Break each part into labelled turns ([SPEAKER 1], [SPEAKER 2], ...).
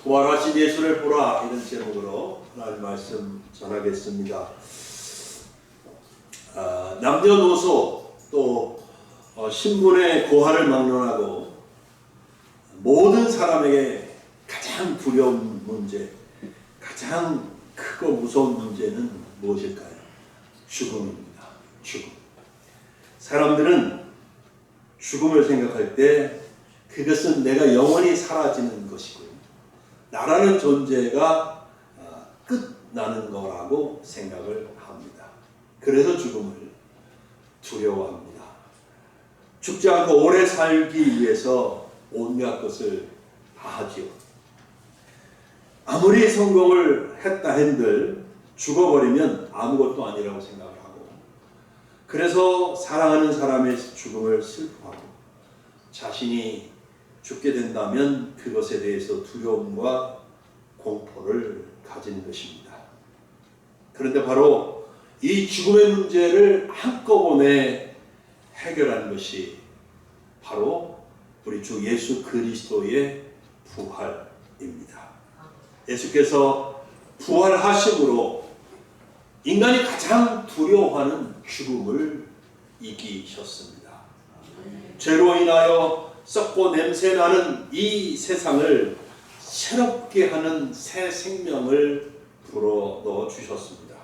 [SPEAKER 1] 부활하신 예수를 보라, 이런 제목으로 하나님 말씀 전하겠습니다. 남녀노소 또 신분의 고하를 막론하고 모든 사람에게 가장 두려운 문제, 가장 크고 무서운 문제는 무엇일까요? 죽음입니다. 죽음. 사람들은 죽음을 생각할 때 그것은 내가 영원히 사라지는 것이고요, 나라는 존재가 끝나는 거라고 생각을 합니다. 그래서 죽음을 두려워합니다. 죽지 않고 오래 살기 위해서 온갖 것을 다 하지요. 아무리 성공을 했다 한들 죽어버리면 아무것도 아니라고 생각을 하고, 그래서 사랑하는 사람의 죽음을 슬퍼하고, 자신이 죽게 된다면 그것에 대해서 두려움과 공포를 가지는 것입니다. 그런데 바로 이 죽음의 문제를 한꺼번에 해결하는 것이 바로 우리 주 예수 그리스도의 부활입니다. 예수께서 부활하심으로 인간이 가장 두려워하는 죽음을 이기셨습니다. 죄로 인하여 썩고 냄새나는 이 세상을 새롭게 하는 새 생명을 불어넣어 주셨습니다.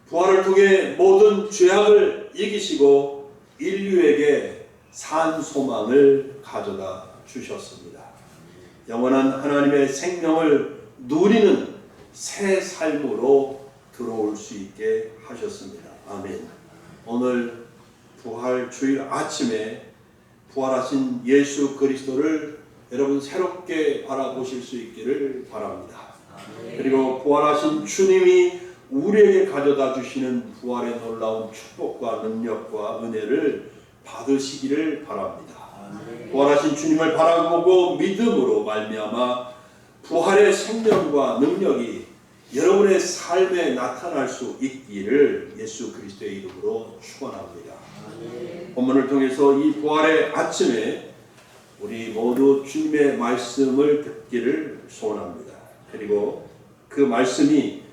[SPEAKER 1] 부활을 통해 모든 죄악을 이기시고 인류에게 산 소망을 가져다 주셨습니다. 영원한 하나님의 생명을 누리는 새 삶으로 들어올 수 있게 하셨습니다. 아멘. 오늘 부활 주일 아침에 부활하신 예수 그리스도를 여러분 새롭게 바라보실 수 있기를 바랍니다. 그리고 부활하신 주님이 우리에게 가져다 주시는 부활의 놀라운 축복과 능력과 은혜를 받으시기를 바랍니다. 부활하신 주님을 바라보고 믿음으로 말미암아 부활의 생명과 능력이 여러분의 삶에 나타날 수 있기를 예수 그리스도의 이름으로 축원합니다. 본문을 통해서 이 부활의 아침에 우리 모두 주님의 말씀을 듣기를 소원합니다. 그리고 그 말씀이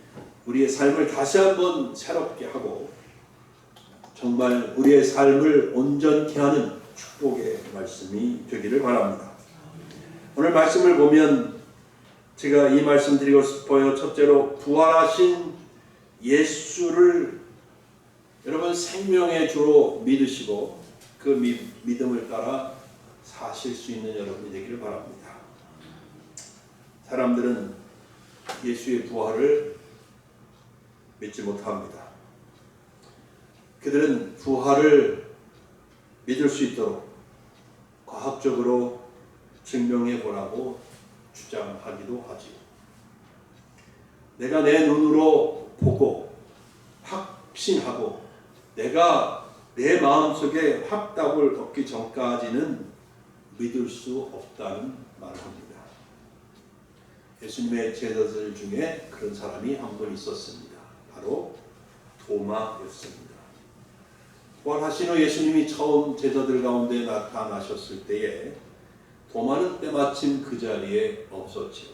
[SPEAKER 1] 우리의 삶을 다시 한번 새롭게 하고 정말 우리의 삶을 온전케 하는 축복의 말씀이 되기를 바랍니다. 오늘 말씀을 보면 제가 이 말씀 드리고 싶어요. 첫째로 부활하신 예수를 여러분 생명의 주로 믿으시고 그 믿음을 따라 사실 수 있는 여러분이 되기를 바랍니다. 사람들은 예수의 부활을 믿지 못합니다. 그들은 부활을 믿을 수 있도록 과학적으로 증명해 보라고 주장하기도 하지요. 내가 내 눈으로 보고 확신하고 내가 내 마음속에 확답을 얻기 전까지는 믿을 수 없다는 말을 합니다. 예수님의 제자들 중에 그런 사람이 한 분 있었습니다. 바로 도마였습니다. 부활하신 후 예수님이 처음 제자들 가운데 나타나셨을 때에 도마는 때마침 그 자리에 없었지요.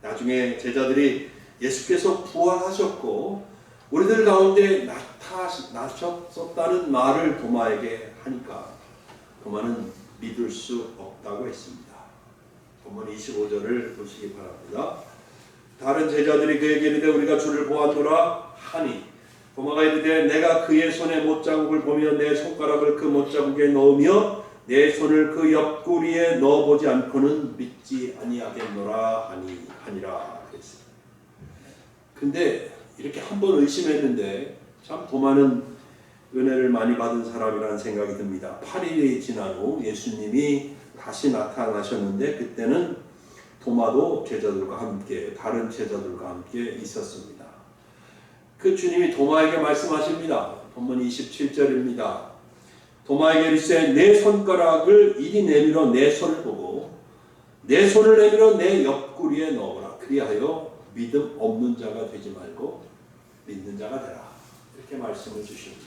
[SPEAKER 1] 나중에 제자들이 예수께서 부활하셨고 우리들 가운데 나타나셨다는 말을 도마에게 하니까 도마는 믿을 수 없다고 했습니다. 본문 25절을 보시기 바랍니다. 다른 제자들이 그에게 이르되 우리가 주를 보았노라 하니 도마가 이르되 내가 그의 손에 못자국을 보며 내 손가락을 그 못자국에 넣으며 내 손을 그 옆구리에 넣어보지 않고는 믿지 아니하겠노라 하니라 그랬습니다. 근데 이렇게 한번 의심했는데 참 도마는 은혜를 많이 받은 사람이라는 생각이 듭니다. 8일이 지난 후 예수님이 다시 나타나셨는데 그때는 도마도 제자들과 함께 다른 제자들과 함께 있었습니다. 그 주님이 도마에게 말씀하십니다. 본문 27절입니다. 도마에게 이르시되 내 손가락을 이리 내밀어 내 손을 보고 내 손을 내밀어 내 옆구리에 넣어라. 그리하여 믿음 없는 자가 되지 말고 믿는 자가 되라. 이렇게 말씀을 주십니다.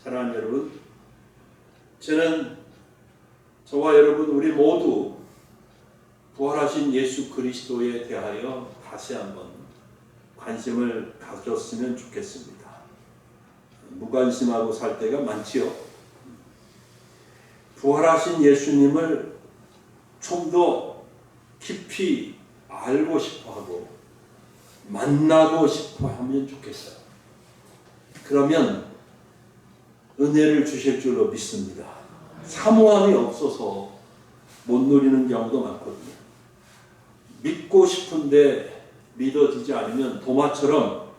[SPEAKER 1] 사랑하는 여러분, 저는 저와 여러분 우리 모두 부활하신 예수 그리스도에 대하여 다시 한번 관심을 가졌으면 좋겠습니다. 무관심하고 살 때가 많지요. 부활하신 예수님을 좀 더 깊이 알고 싶어하고 만나고 싶어하면 좋겠어요. 그러면 은혜를 주실 줄로 믿습니다. 사모함이 없어서 못 누리는 경우도 많거든요. 믿고 싶은데 믿어지지 않으면 도마처럼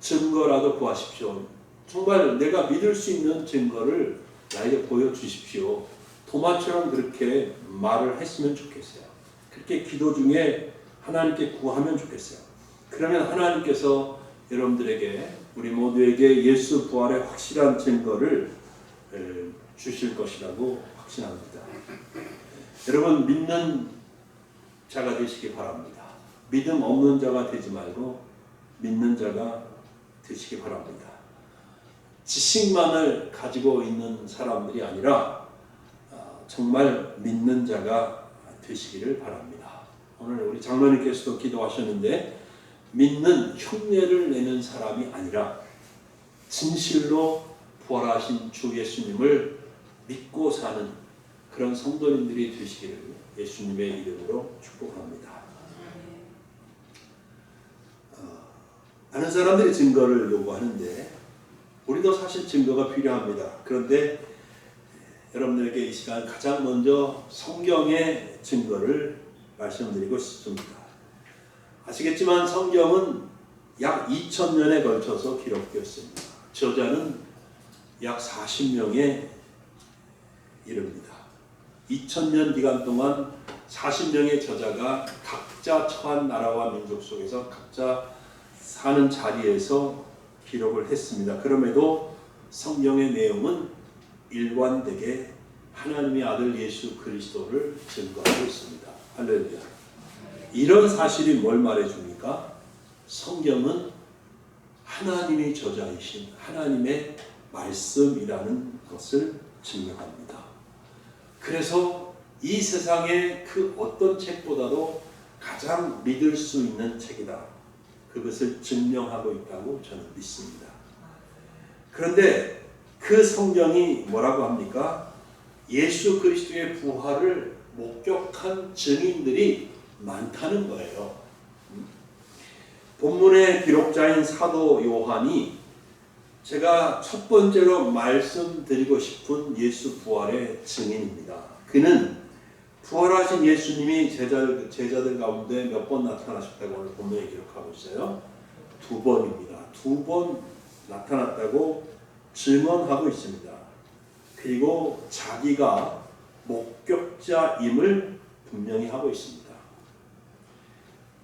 [SPEAKER 1] 증거라도 구하십시오. 정말 내가 믿을 수 있는 증거를 나에게 보여주십시오. 도마처럼 그렇게 말을 했으면 좋겠어요. 그렇게 기도 중에 하나님께 구하면 좋겠어요. 그러면 하나님께서 여러분들에게, 우리 모두에게 예수 부활의 확실한 증거를 주실 것이라고 확신합니다. 여러분, 믿는 자가 되시기 바랍니다. 믿음 없는 자가 되지 말고 믿는 자가 되시기 바랍니다. 지식만을 가지고 있는 사람들이 아니라 정말 믿는 자가 되시기를 바랍니다. 오늘 우리 장로님께서도 기도하셨는데, 믿는 흉내를 내는 사람이 아니라 진실로 부활하신 주 예수님을 믿고 사는 그런 성도님들이 되시기를 예수님의 이름으로 축복합니다. 많은 사람들이 증거를 요구하는데 우리도 사실 증거가 필요합니다. 그런데 여러분들에게 이 시간 가장 먼저 성경의 증거를 말씀드리고 싶습니다. 아시겠지만 성경은 약 2000년에 걸쳐서 기록되었습니다. 저자는 약 40명에 이릅니다. 2000년 기간 동안 40명의 저자가 각자 처한 나라와 민족 속에서 각자 사는 자리에서 기록을 했습니다. 그럼에도 성경의 내용은 일관되게 하나님의 아들 예수 그리스도를 증거하고 있습니다. 할렐루야. 이런 사실이 뭘 말해줍니까? 성경은 하나님이 저자이신 하나님의 말씀이라는 것을 증명합니다. 그래서 이 세상의 그 어떤 책보다도 가장 믿을 수 있는 책이다. 그것을 증명하고 있다고 저는 믿습니다. 그런데 그 성경이 뭐라고 합니까? 예수 그리스도의 부활을 목격한 증인들이 많다는 거예요. 본문의 기록자인 사도 요한이 제가 첫 번째로 말씀드리고 싶은 예수 부활의 증인입니다. 그는 부활하신 예수님이 제자들 가운데 몇 번 나타나셨다고 오늘 본문에 기록하고 있어요. 2번입니다. 2번 나타났다고 증언하고 있습니다. 그리고 자기가 목격자임을 분명히 하고 있습니다.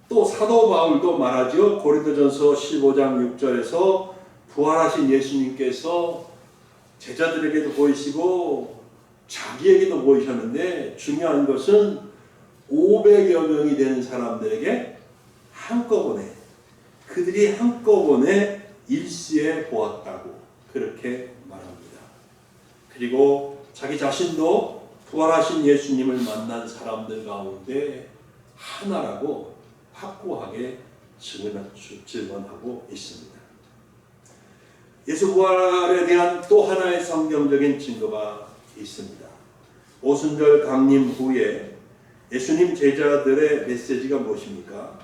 [SPEAKER 1] 또 사도 바울도 말하죠. 고린도전서 15장 6절에서 부활하신 예수님께서 제자들에게도 보이시고 자기에게도 보이셨는데, 중요한 것은 500여 명이 되는 사람들에게 한꺼번에, 그들이 한꺼번에 일시에 보았다고 그렇게 말합니다. 그리고 자기 자신도 부활하신 예수님을 만난 사람들 가운데 하나라고 확고하게 증언하고 있습니다. 예수 부활에 대한 또 하나의 성경적인 증거가 있습니다. 오순절 강림 후에 예수님 제자들의 메시지가 무엇입니까?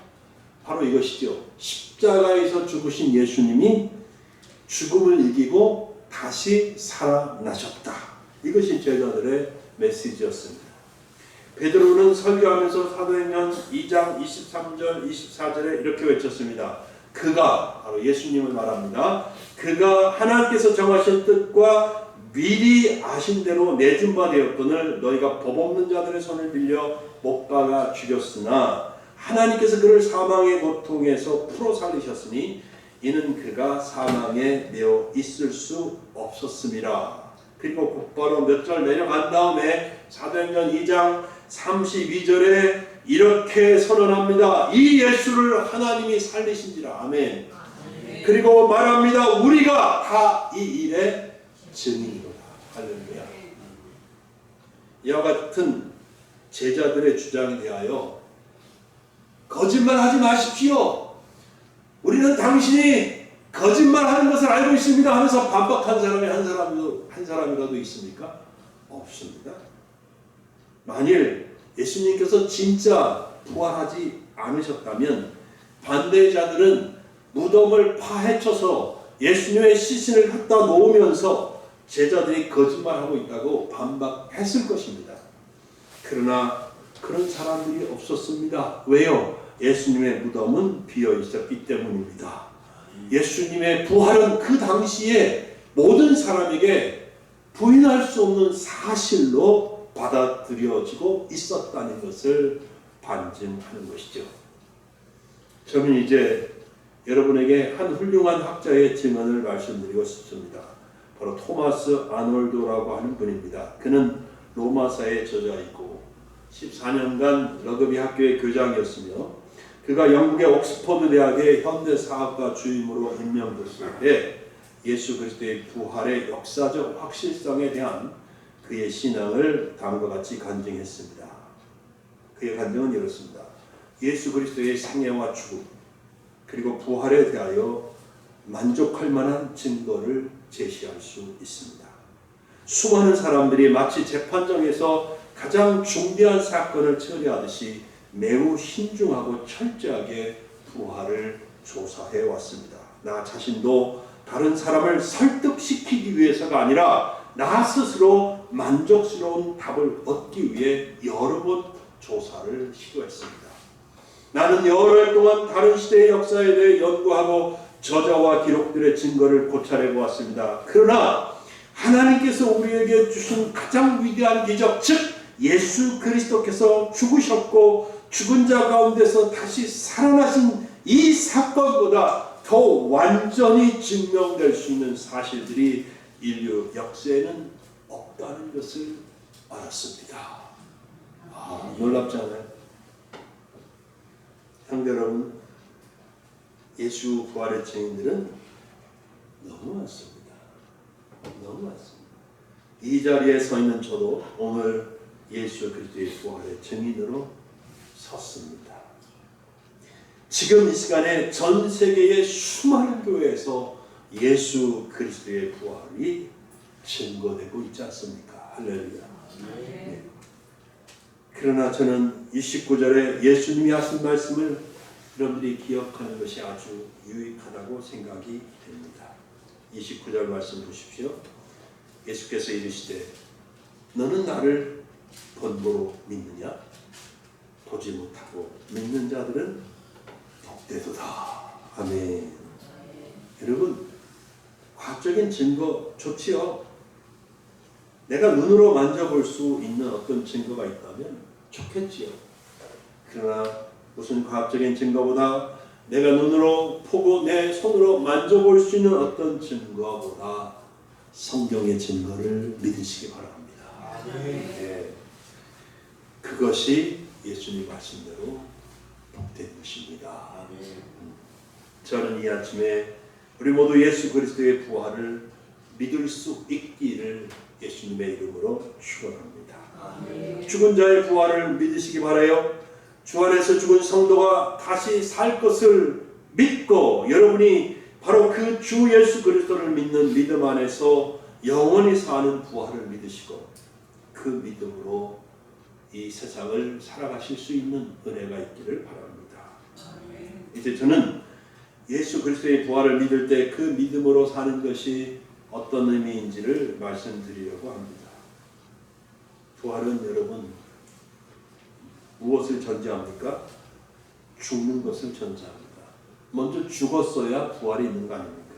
[SPEAKER 1] 바로 이것이죠. 십자가에서 죽으신 예수님이 죽음을 이기고 다시 살아나셨다. 이것이 제자들의 메시지였습니다. 베드로는 설교하면서 사도행전 2장 23절 24절에 이렇게 외쳤습니다. 그가, 바로 예수님을 말합니다. 그가 하나님께서 정하신 뜻과 미리 아신 대로 내준 바 되었거늘 너희가 법 없는 자들의 손을 빌려 못 박아 죽였으나 하나님께서 그를 사망의 고통에서 풀어 살리셨으니 이는 그가 사망에 매어 있을 수 없었음이라. 그리고 곧바로 몇 절 내려간 다음에 사도행전 2장 32절에 이렇게 선언합니다. 이 예수를 하나님이 살리신지라. 아멘. 그리고 말합니다. 우리가 다 이 일의 증인이로다. 할렐루야. 이와 같은 제자들의 주장에 대하여 거짓말하지 마십시오. 우리는 당신이 거짓말하는 것을 알고 있습니다 하면서 반박한 사람이 한 사람이라도 있습니까? 없습니다. 만일 예수님께서 진짜 부활하지 않으셨다면 반대자들은 무덤을 파헤쳐서 예수님의 시신을 갖다 놓으면서 제자들이 거짓말하고 있다고 반박했을 것입니다. 그러나 그런 사람들이 없었습니다. 왜요? 예수님의 무덤은 비어 있었기 때문입니다. 예수님의 부활은 그 당시에 모든 사람에게 부인할 수 없는 사실로 받아들여지고 있었다는 것을 반증하는 것이죠. 저는 이제 여러분에게 한 훌륭한 학자의 증언을 말씀드리고 싶습니다. 바로 토마스 아놀도라고 하는 분입니다. 그는 로마사의 저자이고 14년간 러그비 학교의 교장이었으며 그가 영국의 옥스퍼드 대학의 현대사학과 주임으로 임명됐을 때 예수 그리스도의 부활의 역사적 확실성에 대한 그의 신앙을 다음과 같이 간증했습니다. 그의 간증은 이렇습니다. 예수 그리스도의 생애와 죽음 그리고 부활에 대하여 만족할 만한 증거를 제시할 수 있습니다. 수많은 사람들이 마치 재판정에서 가장 중대한 사건을 처리하듯이 매우 신중하고 철저하게 부활을 조사해 왔습니다. 나 자신도 다른 사람을 설득시키기 위해서가 아니라 나 스스로 만족스러운 답을 얻기 위해 여러 번 조사를 시도했습니다. 나는 여러 해 동안 다른 시대의 역사에 대해 연구하고 저자와 기록들의 증거를 고찰해 보았습니다. 그러나 하나님께서 우리에게 주신 가장 위대한 기적, 즉 예수 그리스도께서 죽으셨고 죽은 자 가운데서 다시 살아나신 이 사건보다 더 완전히 증명될 수 있는 사실들이 인류 역사에는 없다는 것을 알았습니다. 놀랍지 않아요? 형제 여러분, 예수 부활의 증인들은 너무 많습니다. 너무 많습니다. 이 자리에 서 있는 저도 오늘 예수 그리스도의 부활의 증인으로 섰습니다. 지금 이 시간에 전 세계의 수많은 교회에서 예수 그리스도의 부활이 증거되고 있지 않습니까? 할렐루야. 네. 그러나 저는 29절에 예수님이 하신 말씀을 여러분들이 기억하는 것이 아주 유익하다고 생각이 됩니다. 29절 말씀 보십시오. 예수께서 이르시되 너는 나를 번보로 믿느냐? 보지 못하고 믿는 자들은 복되도다. 아멘. 여러분, 과학적인 증거 좋지요. 내가 눈으로 만져볼 수 있는 어떤 증거가 있다면 좋겠지요. 그러나 무슨 과학적인 증거보다 내가 눈으로 보고 내 손으로 만져볼 수 있는 어떤 증거보다 성경의 증거를 믿으시기 바랍니다. 네. 그것이 예수님 말씀대로 복된 것입니다. 저는 이 아침에 우리 모두 예수 그리스도의 부활을 믿을 수 있기를 예수님의 이름으로 축원합니다. 죽은 자의 부활을 믿으시기 바라요. 주 안에서 죽은 성도가 다시 살 것을 믿고 여러분이 바로 그 주 예수 그리스도를 믿는 믿음 안에서 영원히 사는 부활을 믿으시고 그 믿음으로 이 세상을 살아가실 수 있는 은혜가 있기를 바랍니다. 이제 저는 예수 그리스도의 부활을 믿을 때 그 믿음으로 사는 것이 어떤 의미인지를 말씀드리려고 합니다. 부활은 여러분 무엇을 전제합니까? 죽는 것을 전제합니다. 먼저 죽었어야 부활이 있는 거 아닙니까?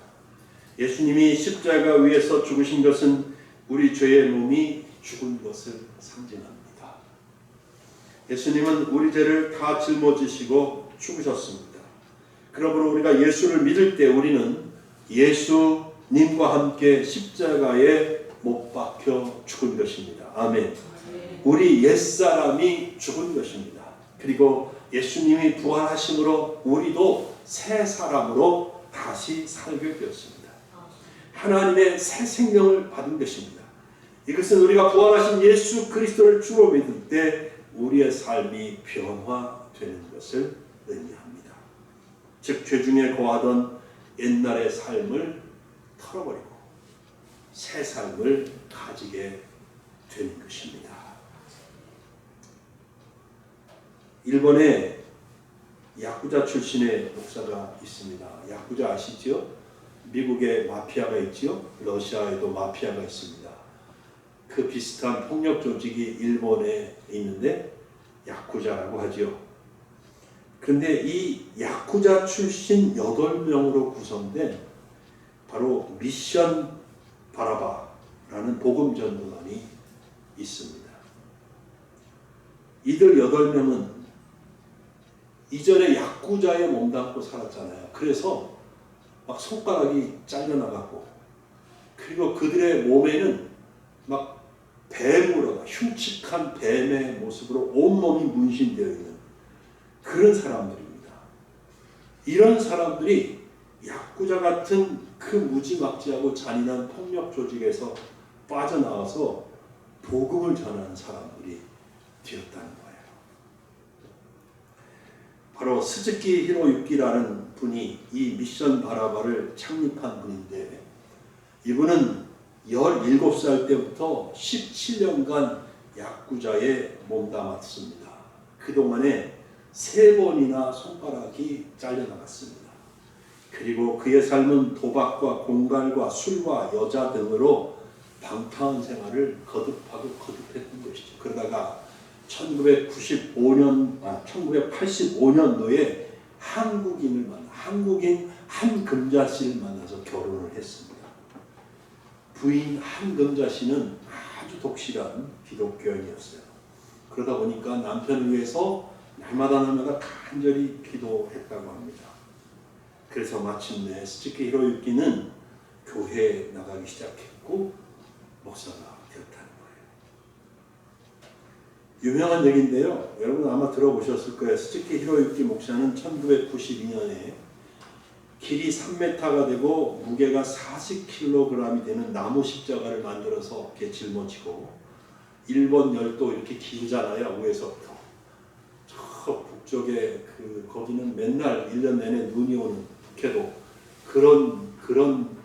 [SPEAKER 1] 예수님이 십자가 위에서 죽으신 것은 우리 죄의 몸이 죽은 것을 상징합니다. 예수님은 우리 죄를 다 짊어지시고 죽으셨습니다. 그러므로 우리가 예수를 믿을 때 우리는 예수님과 함께 십자가에 못 박혀 죽은 것입니다. 아멘. 우리 옛사람이 죽은 것입니다. 그리고 예수님이 부활하심으로 우리도 새 사람으로 다시 살게 되었습니다. 하나님의 새 생명을 받은 것입니다. 이것은 우리가 부활하신 예수 그리스도를 주로 믿을 때 우리의 삶이 변화되는 것을 의미합니다. 즉 죄 중에 거하던 옛날의 삶을 털어버리고 새 삶을 가지게 되는 것입니다. 일본에 야쿠자 출신의 목사가 있습니다. 야쿠자 아시죠? 미국에 마피아가 있죠. 러시아에도 마피아가 있습니다. 그 비슷한 폭력 조직이 일본에 있는데 야쿠자라고 하죠. 그런데 이 야쿠자 출신 8명으로 구성된 바로 미션 바라바라는 복음 전도단이 있습니다. 이들 8명은 이전에 야쿠자에 몸담고 살았잖아요. 그래서 막 손가락이 잘려나가고, 그리고 그들의 몸에는 막 뱀으로 흉측한 뱀의 모습으로 온몸이 문신되어 있는 그런 사람들입니다. 이런 사람들이 야쿠자 같은 그 무지막지하고 잔인한 폭력 조직에서 빠져나와서 복음을 전하는 사람들이 되었다는 거예요. 바로 스즈키 히로유키라는 분이 이 미션 바라바를 창립한 분인데, 이분은 17살 때부터 17년간 야쿠자에 몸담았습니다. 그동안에 3번이나 손가락이 잘려나갔습니다. 그리고 그의 삶은 도박과 공갈과 술과 여자 등으로 방탕한 생활을 거듭했던 것이죠. 그러다가 1985년도에 한국인 한 금자씨를 만나서 결혼을 했습니다. 부인 한금자 씨는 아주 독실한 기독교인이었어요. 그러다 보니까 남편을 위해서 날마다 간절히 기도했다고 합니다. 그래서 마침내 스즈키 히로유키는 교회에 나가기 시작했고 목사가 되었다는 거예요. 유명한 얘기인데요. 여러분 아마 들어보셨을 거예요. 스즈키 히로유키 목사는 1992년에 길이 3m가 되고 무게가 40kg이 되는 나무 십자가를 만들어서 이렇게 짊어지고, 일본 열도 이렇게 길잖아요. 위에서부터 저 북쪽에 거기는 맨날 1년 내내 눈이 오는 북해도 그런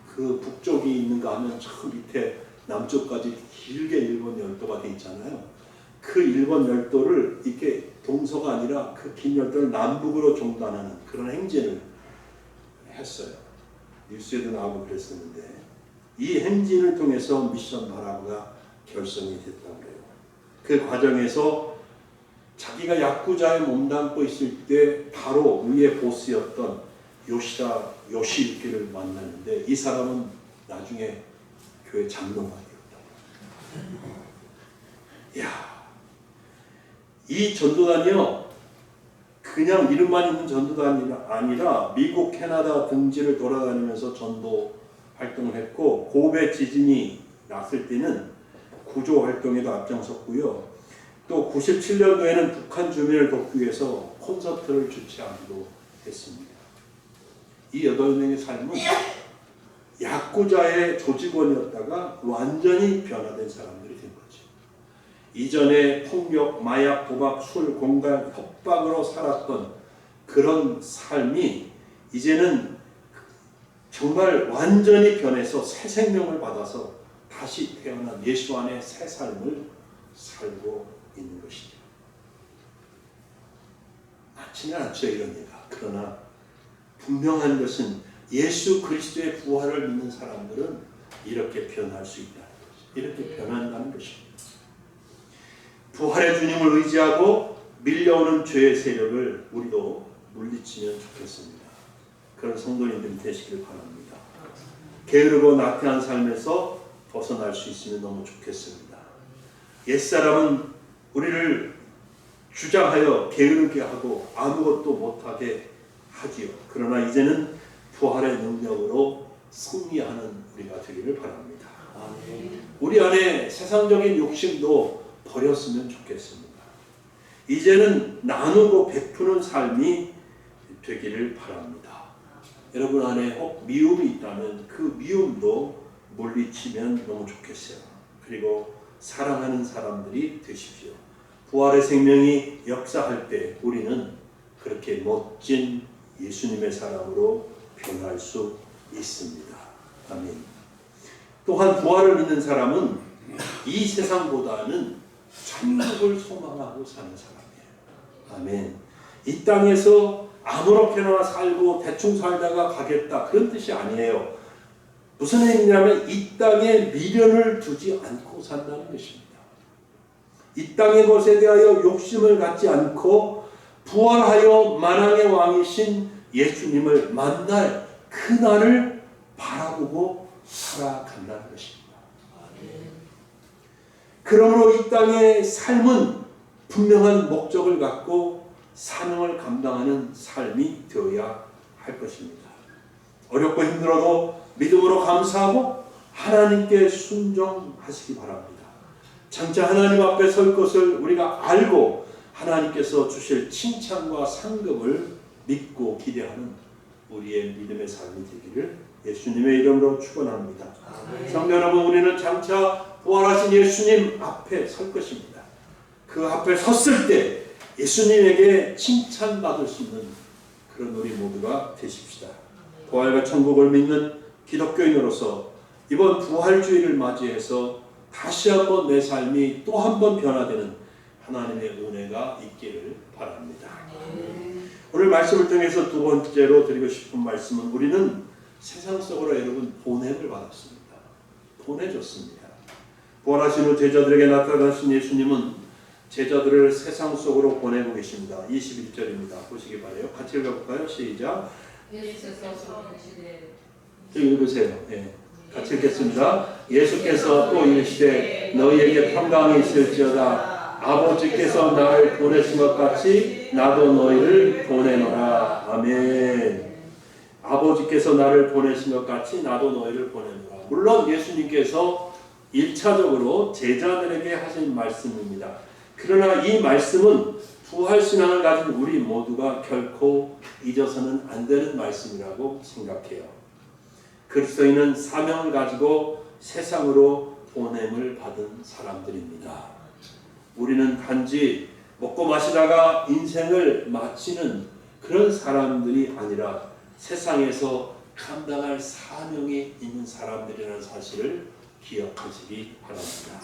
[SPEAKER 1] 그 북쪽이 있는가 하면 저 밑에 남쪽까지 길게 일본 열도가 돼 있잖아요. 그 일본 열도를 이렇게 동서가 아니라 그 긴 열도를 남북으로 종단하는 그런 행진을 했어요. 뉴스에도 나오고 그랬었는데, 이 행진을 통해서 미션 바라바가 결성이 됐다고 그래요. 그 과정에서 자기가 야쿠자에 몸담고 있을 때 바로 위의 보스였던 요시다 요시유키를 만났는데, 이 사람은 나중에 교회 장로가 되었다고. 이야, 이 전도단이요, 그냥 이름만 있는 전도단이 아니라 미국, 캐나다 등지를 돌아다니면서 전도 활동을 했고, 고베 지진이 났을 때는 구조 활동에도 앞장섰고요. 또 97년도에는 북한 주민을 돕기 위해서 콘서트를 주최하기도 했습니다. 이 8명의 삶은 야쿠자의 조직원이었다가 완전히 변화된 사람들이 된 거죠. 이전에 폭력, 마약, 도박, 술, 공갈, 협박으로 살았던 그런 삶이 이제는 정말 완전히 변해서 새 생명을 받아서 다시 태어난 예수 안에 새 삶을 살고 있는 것이죠. 많지는 않죠, 이런 얘기가. 그러나 분명한 것은 예수 그리스도의 부활을 믿는 사람들은 이렇게 변할 수 있다는 거죠. 이렇게 변한다는 것입니다. 부활의 주님을 의지하고 밀려오는 죄의 세력을 우리도 물리치면 좋겠습니다. 그런 성도님들이 되시길 바랍니다. 게으르고 나태한 삶에서 벗어날 수 있으면 너무 좋겠습니다. 옛사람은 우리를 주장하여 게으르게 하고 아무것도 못하게 하지요. 그러나 이제는 부활의 능력으로 승리하는 우리가 되기를 바랍니다. 우리 안에 세상적인 욕심도 버렸으면 좋겠습니다. 이제는 나누고 베푸는 삶이 되기를 바랍니다. 여러분 안에 혹 미움이 있다면 그 미움도 물리치면 너무 좋겠어요. 그리고 사랑하는 사람들이 되십시오. 부활의 생명이 역사할 때 우리는 그렇게 우리의 멋진 예수님의 사람으로 변할 수 있습니다. 아멘. 또한 부활을 믿는 사람은 이 세상보다는 천국을 소망하고 사는 사람이에요. 아멘. 이 땅에서 아무렇게나 살고 대충 살다가 가겠다 그런 뜻이 아니에요. 무슨 의미냐면 이 땅에 미련을 두지 않고 산다는 것입니다. 이 땅의 것에 대하여 욕심을 갖지 않고 부활하여 만왕의 왕이신 예수님을 만날 그날을 바라보고 살아간다는 것입니다. 그러므로 이 땅의 삶은 분명한 목적을 갖고 사명을 감당하는 삶이 되어야 할 것입니다. 어렵고 힘들어도 믿음으로 감사하고 하나님께 순종하시기 바랍니다. 장차 하나님 앞에 설 것을 우리가 알고 하나님께서 주실 칭찬과 상급을 믿고 기대하는 우리의 믿음의 삶이 되기를 예수님의 이름으로 축원합니다. 성도 여러분, 우리는 장차 부활하신 예수님 앞에 설 것입니다. 그 앞에 섰을 때 예수님에게 칭찬받을 수 있는 그런 우리 모두가 되십시다. 부활과 천국을 믿는 기독교인으로서 이번 부활주의를 맞이해서 다시 한번 내 삶이 또 한 번 변화되는 하나님의 은혜가 있기를 바랍니다. 오늘 말씀을 통해서 두 번째로 드리고 싶은 말씀은 우리는 세상 속으로 여러분 보냄을 받았습니다. 보내줬습니다. 부활하신 후 제자들에게 나타나신 예수님은 제자들을 세상 속으로 보내고 계십니다. 21절입니다. 보시기 바라요. 같이 읽어볼까요? 시작. 읽으세요. 네. 같이 읽겠습니다. 예수께서 또 이르시되 너희에게 평강이 있을지어다. 아버지께서 나를 보내신 것 같이 나도 너희를 보내노라. 아멘. 아버지께서 나를 보내신 것 같이 나도 너희를 보내노라. 물론 예수님께서 1차적으로 제자들에게 하신 말씀입니다. 그러나 이 말씀은 부활신앙을 가진 우리 모두가 결코 잊어서는 안 되는 말씀이라고 생각해요. 그리스도인은 사명을 가지고 세상으로 보냄을 받은 사람들입니다. 우리는 단지 먹고 마시다가 인생을 마치는 그런 사람들이 아니라 세상에서 감당할 사명이 있는 사람들이라는 사실을 기억하시기 바랍니다.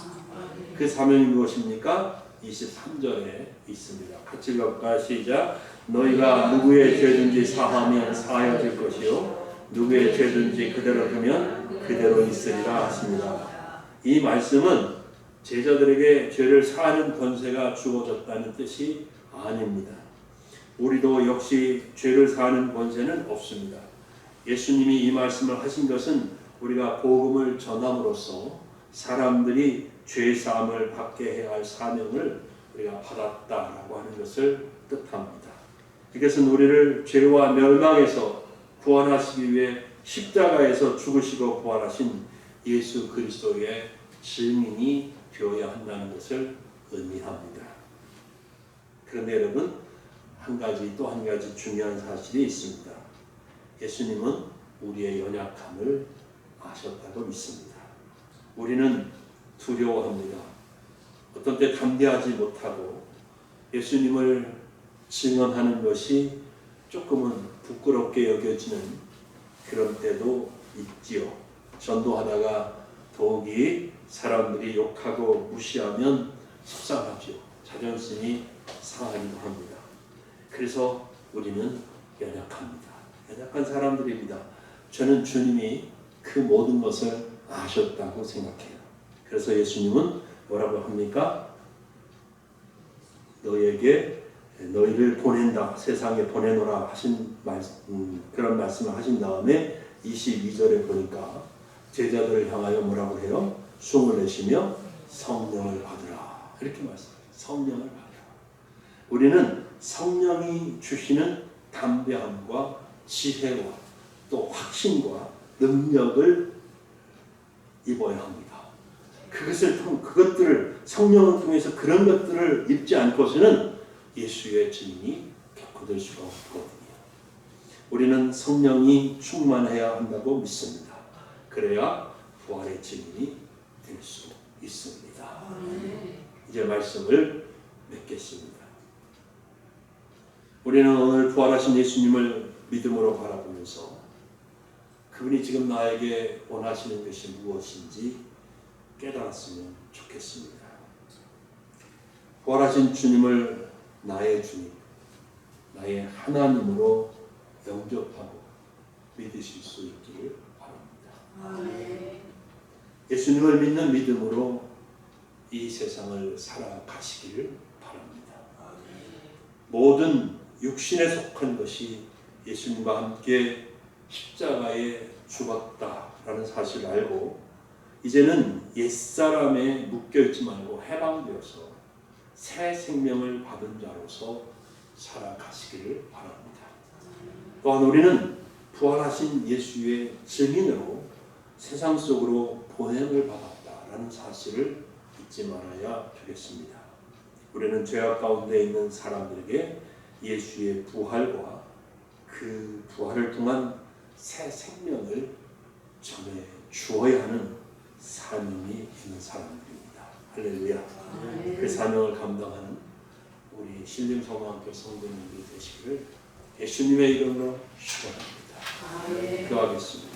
[SPEAKER 1] 그 사명이 무엇입니까? 23절에 있습니다. 같이 읽어볼까요? 시작. 너희가 누구의 죄든지 사하면 사하여질 것이요 누구의 죄든지 그대로 두면 그대로 있으리라 하십니다. 이 말씀은 제자들에게 죄를 사하는 권세가 주어졌다는 뜻이 아닙니다. 우리도 역시 죄를 사하는 권세는 없습니다. 예수님이 이 말씀을 하신 것은 우리가 복음을 전함으로써 사람들이 죄 사함을 받게 해야 할 사명을 우리가 받았다라고 하는 것을 뜻합니다. 이것은 우리를 죄와 멸망에서 구원하시기 위해 십자가에서 죽으시고 부활하신 예수 그리스도의 증인이 되어야 한다는 것을 의미합니다. 그런데 여러분, 또 한 가지 중요한 사실이 있습니다. 예수님은 우리의 연약함을 아셨다고 믿습니다. 우리는 두려워합니다. 어떤 때 담대하지 못하고 예수님을 증언하는 것이 조금은 부끄럽게 여겨지는 그런 때도 있지요. 전도하다가 더욱이 사람들이 욕하고 무시하면 속상하죠. 자존심이 상하기도 합니다. 그래서 우리는 연약합니다. 연약한 사람들입니다. 저는 주님이 그 모든 것을 아셨다고 생각해요. 그래서 예수님은 뭐라고 합니까? 너희를 보낸다, 세상에 보내노라 하신 그런 말씀을 하신 다음에 22절에 보니까 제자들을 향하여 뭐라고 해요? 숨을 내쉬며 성령을 받으라. 이렇게 말씀해요. 성령을 받으라. 우리는 성령이 주시는 담대함과 지혜와 또 확신과 능력을 입어야 합니다. 그것들을 성령을 통해서 그런 것들을 입지 않고서는 예수의 증인이 결코 될 수가 없거든요. 우리는 성령이 충만해야 한다고 믿습니다. 그래야 부활의 증인이 될 수 있습니다. 이제 말씀을 맺겠습니다. 우리는 오늘 부활하신 예수님을 믿음으로 바라보면서 그분이 지금 나에게 원하시는 것이 무엇인지 깨달았으면 좋겠습니다. 부활하신 주님을 나의 주님, 나의 하나님으로 영접하고 믿으실 수 있기를 바랍니다. 예수님을 믿는 믿음으로 이 세상을 살아가시기를 바랍니다. 모든 육신에 속한 것이 예수님과 함께 십자가에 죽었다라는 사실을 알고 이제는 옛사람에 묶여있지 말고 해방되어서 새 생명을 받은 자로서 살아가시기를 바랍니다. 또한 우리는 부활하신 예수의 증인으로 세상 속으로 보냄을 받았다라는 사실을 잊지 말아야 되겠습니다. 우리는 죄악 가운데 있는 사람들에게 예수의 부활과 그 부활을 통한 새 생명을 전해 주어야 하는 사명이 있는 사람들입니다. 할렐루야. 그 사명을 감당하는 우리 신림성모학교 성도님들이 되시기를 예수님의 이름으로 축원합니다. 기도하겠습니다.